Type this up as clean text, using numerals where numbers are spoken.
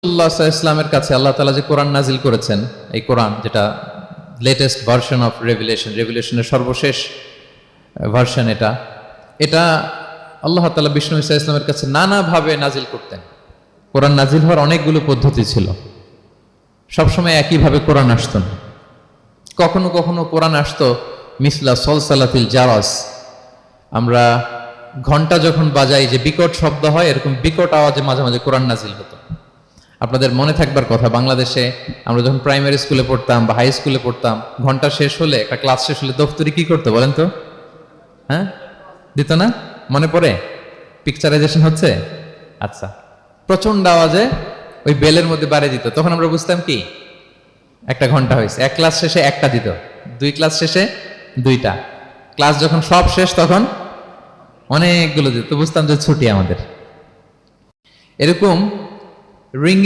রাসূলুল্লাহ সাল্লাল্লাহু আলাইহি ওয়াসাল্লামের কাছে আল্লাহ তাআলা যে কোরআন নাজিল করেছেন, এই কোরআন যেটা লেটেস্ট ভার্সন অফ রেভিলেশনের সর্বশেষ ভার্সন, এটা আল্লাহ তাআলা বিষ্ণু ঈসা ইসলামের কাছে নানাভাবে নাজিল করতেন। কোরআন নাজিল হওয়ার অনেকগুলো পদ্ধতি ছিল, সবসময় একইভাবে কোরআন আসতো না। কখনো কখনো কোরআন আসতো মিসলা সলসালাতিল জারাস, আমরা ঘন্টা যখন বাজাই যে বিকট শব্দ হয়, এরকম বিকট আওয়াজে মাঝে মাঝে কোরআন নাজিল হতো। আপনাদের মনে থাকবার কথা, বাংলাদেশে আমরা যখন প্রাইমারি স্কুলে পড়তাম বা হাই স্কুলে পড়তাম, ঘন্টা শেষ হলে, একটা ক্লাস শেষ হলে দফতরি কি করতো বলেন তো? হ্যাঁ, দিত না? মনে পড়ে? পিকচারাইজেশন হচ্ছে? আচ্ছা, প্রচন্ড আওয়াজে ওই বেলের মধ্যে বাড়ি দিত, তখন আমরা বুঝতাম কি একটা ঘন্টা হয়েছে। এক ক্লাস শেষে একটা দিত, দুই ক্লাস শেষে দুইটা, ক্লাস যখন সব শেষ তখন অনেকগুলো দিত, বুঝতাম যে ছুটি আমাদের। এরকম রিঙ্গিং